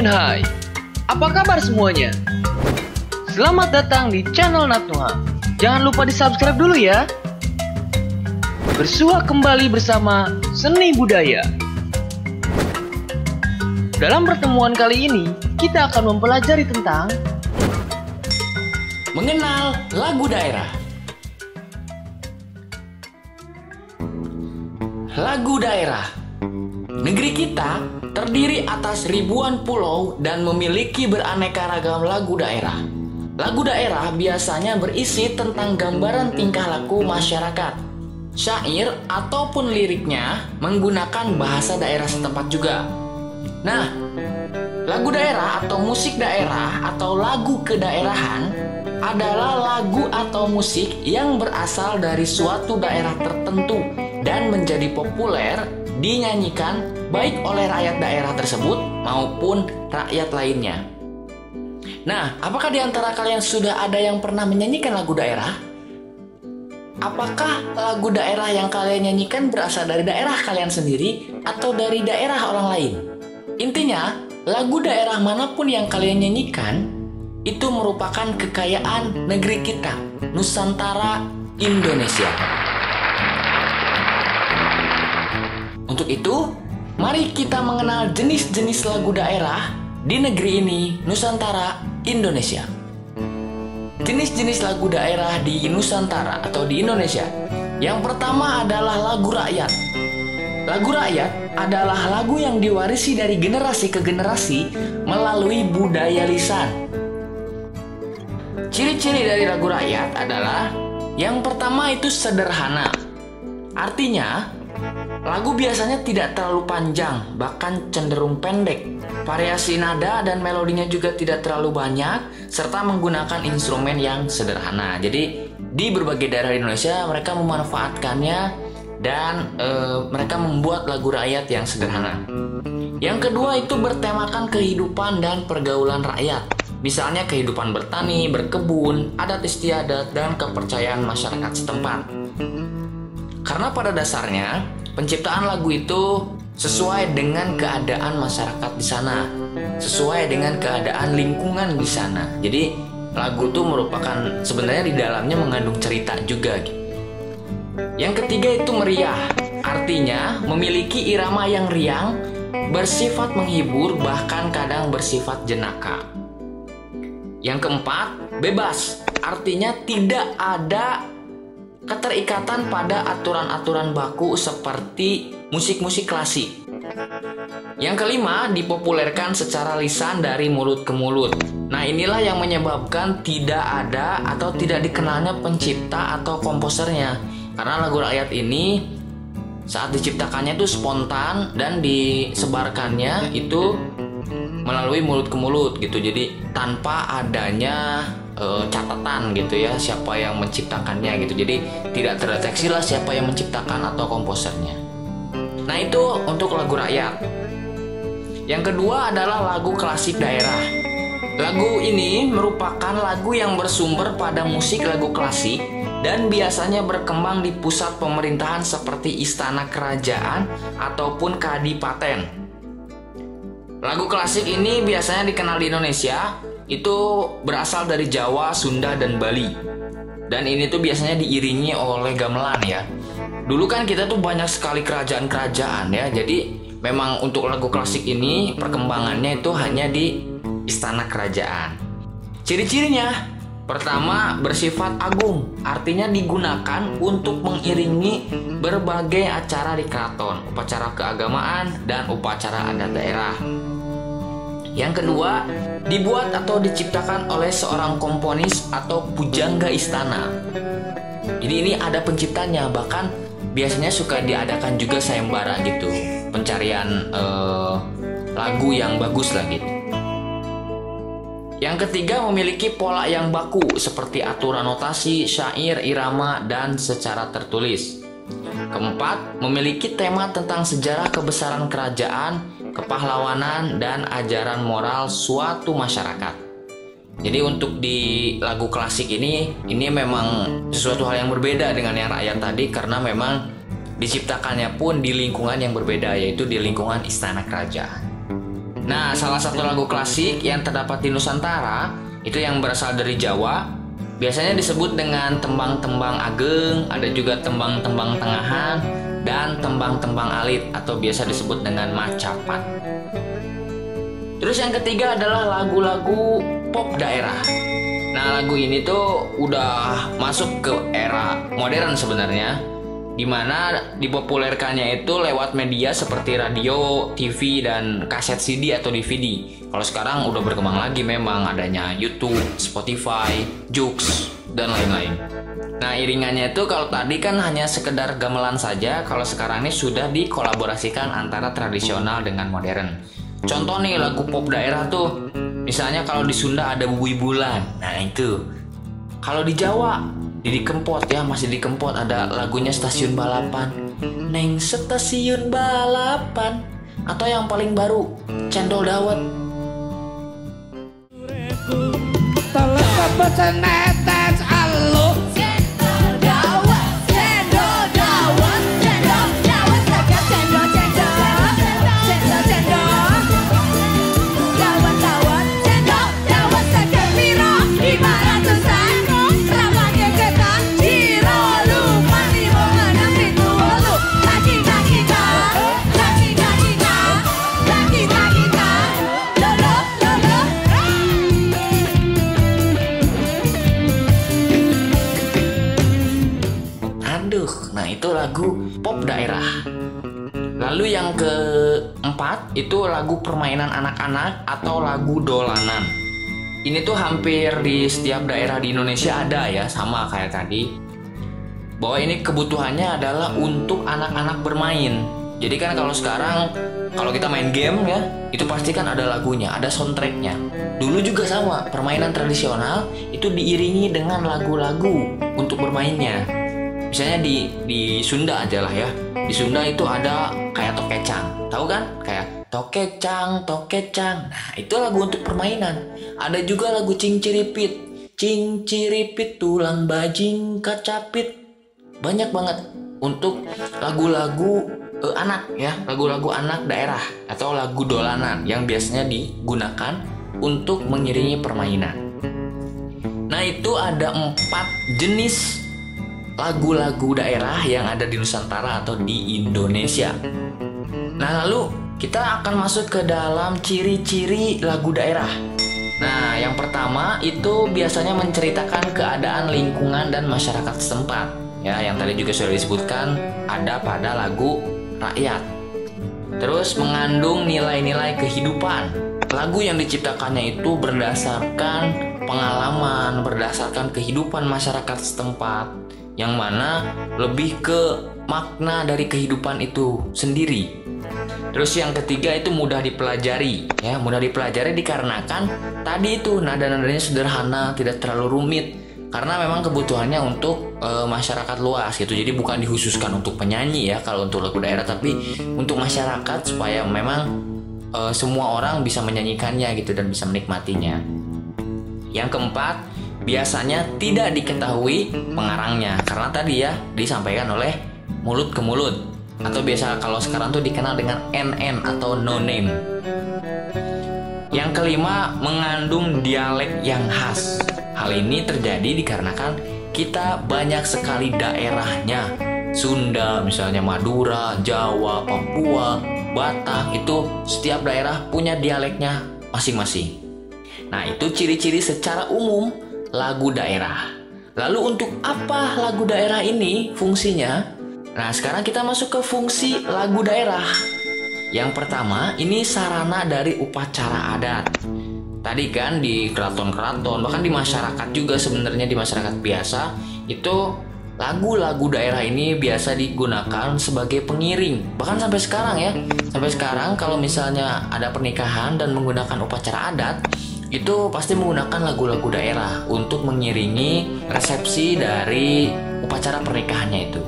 and hai, apa kabar semuanya? Selamat datang di channel Natnuha. Jangan lupa di subscribe dulu ya. Bersua kembali bersama seni budaya. Dalam pertemuan kali ini, kita akan mempelajari tentang mengenal lagu daerah. Lagu daerah. Negeri kita terdiri atas ribuan pulau dan memiliki beraneka ragam lagu daerah. Lagu daerah biasanya berisi tentang gambaran tingkah laku masyarakat. Syair ataupun liriknya menggunakan bahasa daerah setempat juga. Nah, lagu daerah atau musik daerah atau lagu kedaerahan adalah lagu atau musik yang berasal dari suatu daerah tertentu dan menjadi populer dinyanyikan baik oleh rakyat daerah tersebut maupun rakyat lainnya. Nah, apakah di antara kalian sudah ada yang pernah menyanyikan lagu daerah? Apakah lagu daerah yang kalian nyanyikan berasal dari daerah kalian sendiri atau dari daerah orang lain? Intinya, lagu daerah manapun yang kalian nyanyikan itu merupakan kekayaan negeri kita, Nusantara, Indonesia. Untuk itu, mari kita mengenal jenis-jenis lagu daerah di negeri ini, Nusantara, Indonesia. Jenis-jenis lagu daerah di Nusantara atau di Indonesia. Yang pertama adalah lagu rakyat. Lagu rakyat adalah lagu yang diwarisi dari generasi ke generasi melalui budaya lisan. Ciri-ciri dari lagu rakyat adalah yang pertama itu sederhana. Artinya, lagu biasanya tidak terlalu panjang, bahkan cenderung pendek. Variasi nada dan melodinya juga tidak terlalu banyak, serta menggunakan instrumen yang sederhana. Jadi, di berbagai daerah di Indonesia, mereka memanfaatkannya dan mereka membuat lagu rakyat yang sederhana. Yang kedua itu bertemakan kehidupan dan pergaulan rakyat. Misalnya kehidupan bertani, berkebun, adat istiadat, dan kepercayaan masyarakat setempat. Karena pada dasarnya, penciptaan lagu itu sesuai dengan keadaan masyarakat di sana, sesuai dengan keadaan lingkungan di sana. Jadi lagu itu merupakan sebenarnya di dalamnya mengandung cerita juga. Yang ketiga itu meriah, artinya memiliki irama yang riang, bersifat menghibur, bahkan kadang bersifat jenaka. Yang keempat, bebas, artinya tidak ada keterikatan pada aturan-aturan baku seperti musik-musik klasik. Yang kelima, dipopulerkan secara lisan dari mulut ke mulut. Nah, inilah yang menyebabkan tidak ada atau tidak dikenalnya pencipta atau komposernya. Karena lagu rakyat ini saat diciptakannya itu spontan dan disebarkannya itu melalui mulut ke mulut gitu. Jadi tanpa adanya catatan gitu ya, siapa yang menciptakannya gitu. Jadi tidak terdeteksi lah siapa yang menciptakan atau komposernya. Nah, itu untuk lagu rakyat. Yang kedua adalah lagu klasik daerah. Lagu ini merupakan lagu yang bersumber pada musik lagu klasik dan biasanya berkembang di pusat pemerintahan seperti istana kerajaan ataupun kadipaten. Lagu klasik ini biasanya dikenal di Indonesia itu berasal dari Jawa, Sunda, dan Bali. Dan ini tuh biasanya diiringi oleh gamelan ya. Dulu kan kita tuh banyak sekali kerajaan-kerajaan ya. Jadi memang untuk lagu klasik ini perkembangannya itu hanya di istana kerajaan. Ciri-cirinya, pertama bersifat agung, artinya digunakan untuk mengiringi berbagai acara di keraton, upacara keagamaan, dan upacara adat daerah. Yang kedua, dibuat atau diciptakan oleh seorang komponis atau pujangga istana. Jadi ini ada penciptanya, bahkan biasanya suka diadakan juga sayembara gitu, pencarian lagu yang bagus lah gitu. Yang ketiga, memiliki pola yang baku seperti aturan notasi, syair, irama, dan secara tertulis. Keempat, memiliki tema tentang sejarah kebesaran kerajaan, kepahlawanan, dan ajaran moral suatu masyarakat. Jadi untuk di lagu klasik ini memang sesuatu hal yang berbeda dengan yang rakyat tadi, karena memang diciptakannya pun di lingkungan yang berbeda, yaitu di lingkungan istana kerajaan. Nah, salah satu lagu klasik yang terdapat di Nusantara itu yang berasal dari Jawa, biasanya disebut dengan tembang-tembang ageng, ada juga tembang-tembang tengahan, dan tembang-tembang alit atau biasa disebut dengan macapat. Terus yang ketiga adalah lagu-lagu pop daerah. Nah, lagu ini tuh udah masuk ke era modern sebenarnya, dimana dipopulerkannya itu lewat media seperti radio, TV, dan kaset CD atau DVD. Kalau sekarang udah berkembang lagi memang adanya YouTube, Spotify, Joox, dan lain-lain. Nah, iringannya itu kalau tadi kan hanya sekedar gamelan saja, kalau sekarang ini sudah dikolaborasikan antara tradisional dengan modern. Contoh nih lagu pop daerah tuh, misalnya kalau di Sunda ada Bubui Bulan. Nah itu. Kalau di Jawa, Didi Kempot ya, masih Didi Kempot ada lagunya Stasiun Balapan. Neng Stasiun Balapan. Atau yang paling baru, Cendol Dawet. Nah itu lagu pop daerah. Lalu yang keempat itu lagu permainan anak-anak atau lagu dolanan. Ini tuh hampir di setiap daerah di Indonesia ada ya, sama kayak tadi. Bahwa ini kebutuhannya adalah untuk anak-anak bermain. Jadi kan kalau sekarang kalau kita main game ya, itu pasti kan ada lagunya, ada soundtracknya. Dulu juga sama, permainan tradisional itu diiringi dengan lagu-lagu untuk bermainnya. Misalnya di Sunda aja lah ya. Di Sunda itu ada kayak tokecang. Tahu kan? Kayak tokecang, tokecang. Nah, itu lagu untuk permainan. Ada juga lagu cinciripit. Cinciripit tulang bajing kacapit. Banyak banget untuk lagu-lagu anak ya, lagu-lagu anak daerah atau lagu dolanan yang biasanya digunakan untuk mengiringi permainan. Nah, itu ada 4 jenis lagu-lagu daerah yang ada di Nusantara atau di Indonesia. Nah, lalu kita akan masuk ke dalam ciri-ciri lagu daerah. Nah, yang pertama itu biasanya menceritakan keadaan lingkungan dan masyarakat setempat. Ya, yang tadi juga sudah disebutkan ada pada lagu rakyat. Terus mengandung nilai-nilai kehidupan. Lagu yang diciptakannya itu berdasarkan pengalaman, berdasarkan kehidupan masyarakat setempat, yang mana lebih ke makna dari kehidupan itu sendiri. Terus yang ketiga itu mudah dipelajari ya, mudah dipelajari dikarenakan tadi itu nada-nadanya sederhana, tidak terlalu rumit, karena memang kebutuhannya untuk masyarakat luas gitu. Jadi bukan dikhususkan untuk penyanyi ya kalau untuk lagu daerah, tapi untuk masyarakat supaya memang semua orang bisa menyanyikannya gitu dan bisa menikmatinya. Yang keempat, biasanya tidak diketahui pengarangnya karena tadi ya disampaikan oleh mulut ke mulut, atau biasa kalau sekarang tuh dikenal dengan NN atau no name. Yang kelima, mengandung dialek yang khas. Hal ini terjadi dikarenakan kita banyak sekali daerahnya. Sunda misalnya, Madura, Jawa, Papua, Batak, itu setiap daerah punya dialeknya masing-masing. Nah, itu ciri-ciri secara umum lagu daerah. Lalu untuk apa lagu daerah ini fungsinya? Nah, sekarang kita masuk ke fungsi lagu daerah. Yang pertama, ini sarana dari upacara adat. Tadi kan di keraton-keraton, bahkan di masyarakat juga sebenarnya, di masyarakat biasa, itu lagu-lagu daerah ini biasa digunakan sebagai pengiring. Bahkan sampai sekarang ya, sampai sekarang kalau misalnya ada pernikahan dan menggunakan upacara adat, itu pasti menggunakan lagu-lagu daerah untuk mengiringi resepsi dari upacara pernikahannya itu.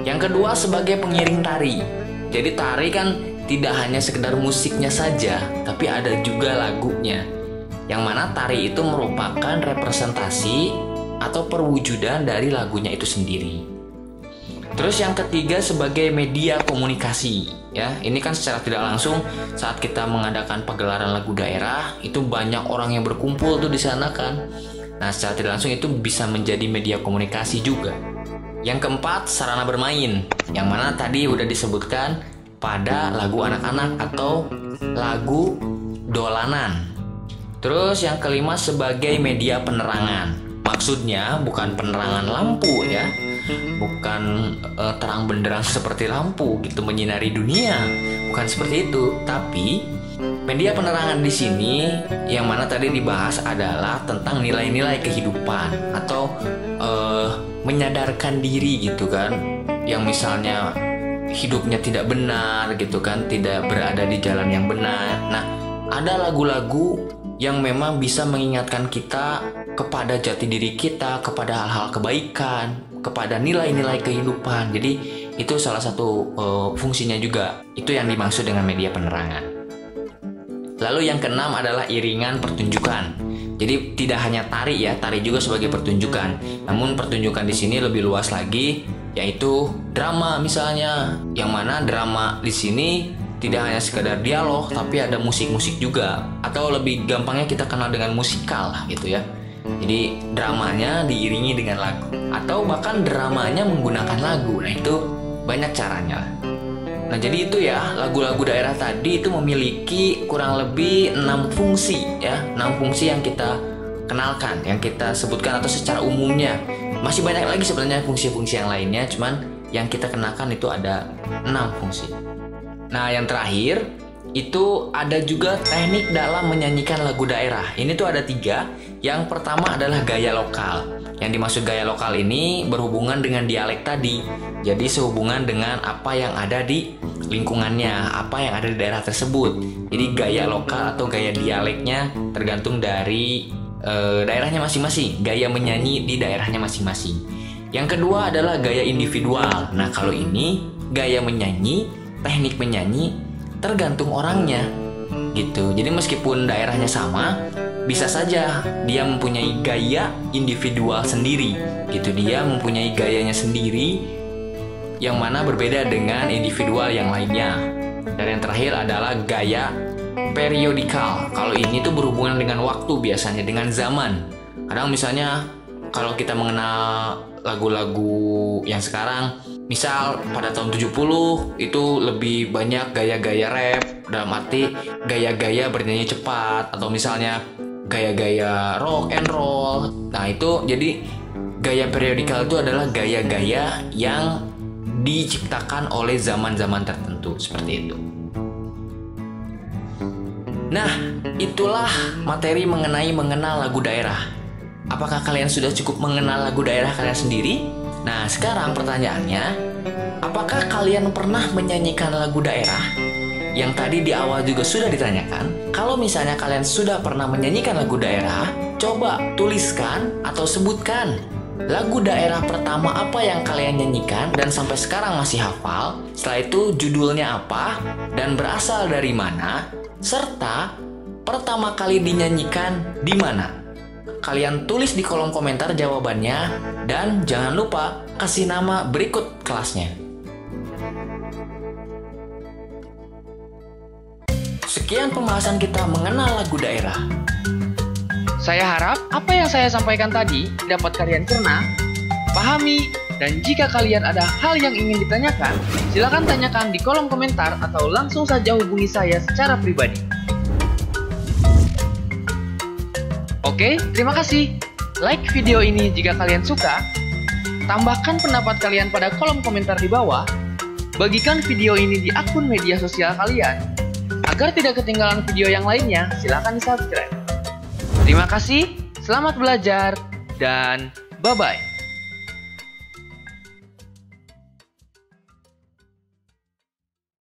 Yang kedua, sebagai pengiring tari. Jadi tari kan tidak hanya sekedar musiknya saja, tapi ada juga lagunya. Yang mana tari itu merupakan representasi atau perwujudan dari lagunya itu sendiri. Terus yang ketiga, sebagai media komunikasi. ya. Ini kan secara tidak langsung saat kita mengadakan pagelaran lagu daerah itu banyak orang yang berkumpul tuh di sana kan. Nah, secara tidak langsung itu bisa menjadi media komunikasi juga. Yang keempat, sarana bermain, yang mana tadi udah disebutkan pada lagu anak-anak atau lagu dolanan. Terus yang kelima, sebagai media penerangan. Maksudnya bukan penerangan lampu ya, bukan terang benderang seperti lampu gitu menyinari dunia, bukan seperti itu. Tapi media penerangan di sini yang mana tadi dibahas adalah tentang nilai-nilai kehidupan atau menyadarkan diri gitu kan, yang misalnya hidupnya tidak benar gitu kan, tidak berada di jalan yang benar. Nah, ada lagu-lagu yang memang bisa mengingatkan kita kepada jati diri kita, kepada hal-hal kebaikan, kepada nilai-nilai kehidupan. Jadi itu salah satu fungsinya juga. Itu yang dimaksud dengan media penerangan. Lalu yang keenam adalah iringan pertunjukan. Jadi tidak hanya tari ya, tari juga sebagai pertunjukan. Namun pertunjukan di sini lebih luas lagi, yaitu drama misalnya. Yang mana drama di sini tidak hanya sekedar dialog, tapi ada musik-musik juga. Atau lebih gampangnya kita kenal dengan musikal lah gitu ya. Jadi dramanya diiringi dengan lagu, atau bahkan dramanya menggunakan lagu. Nah, itu banyak caranya. Nah, jadi itu ya, lagu-lagu daerah tadi itu memiliki kurang lebih 6 fungsi ya. 6 fungsi yang kita kenalkan, yang kita sebutkan atau secara umumnya. Masih banyak lagi sebenarnya fungsi-fungsi yang lainnya, cuman yang kita kenalkan itu ada 6 fungsi. Nah, yang terakhir itu ada juga teknik dalam menyanyikan lagu daerah. Ini tuh ada 3. Yang pertama adalah gaya lokal. Yang dimaksud gaya lokal ini berhubungan dengan dialek tadi. Jadi sehubungan dengan apa yang ada di lingkungannya, apa yang ada di daerah tersebut. Jadi gaya lokal atau gaya dialeknya tergantung dari daerahnya masing-masing. Gaya menyanyi di daerahnya masing-masing. Yang kedua adalah gaya individual. Nah, kalau ini gaya menyanyi, teknik menyanyi tergantung orangnya gitu. Jadi meskipun daerahnya sama, bisa saja dia mempunyai gaya individual sendiri gitu. Dia mempunyai gayanya sendiri yang mana berbeda dengan individual yang lainnya. Dan yang terakhir adalah gaya periodikal. Kalau ini tuh berhubungan dengan waktu, biasanya dengan zaman. Kadang misalnya kalau kita mengenal lagu-lagu yang sekarang, misal pada tahun 70 itu lebih banyak gaya-gaya rap, dalam arti gaya-gaya bernyanyi cepat, atau misalnya gaya-gaya rock and roll. Nah, itu jadi gaya periodikal itu adalah gaya-gaya yang diciptakan oleh zaman-zaman tertentu, seperti itu. Nah, itulah materi mengenai mengenal lagu daerah. Apakah kalian sudah cukup mengenal lagu daerah kalian sendiri? Nah, sekarang pertanyaannya, apakah kalian pernah menyanyikan lagu daerah? Yang tadi di awal juga sudah ditanyakan. Kalau misalnya kalian sudah pernah menyanyikan lagu daerah, coba tuliskan atau sebutkan lagu daerah pertama apa yang kalian nyanyikan dan sampai sekarang masih hafal. Setelah itu judulnya apa dan berasal dari mana, serta pertama kali dinyanyikan di mana. Kalian tulis di kolom komentar jawabannya dan jangan lupa kasih nama berikut kelasnya. Sekian pembahasan kita mengenal lagu daerah. Saya harap apa yang saya sampaikan tadi dapat kalian cerna, pahami, dan jika kalian ada hal yang ingin ditanyakan, silakan tanyakan di kolom komentar atau langsung saja hubungi saya secara pribadi. Oke, terima kasih. Like video ini jika kalian suka. Tambahkan pendapat kalian pada kolom komentar di bawah. Bagikan video ini di akun media sosial kalian. Agar tidak ketinggalan video yang lainnya, silakan di-subscribe. Terima kasih, selamat belajar, dan bye-bye.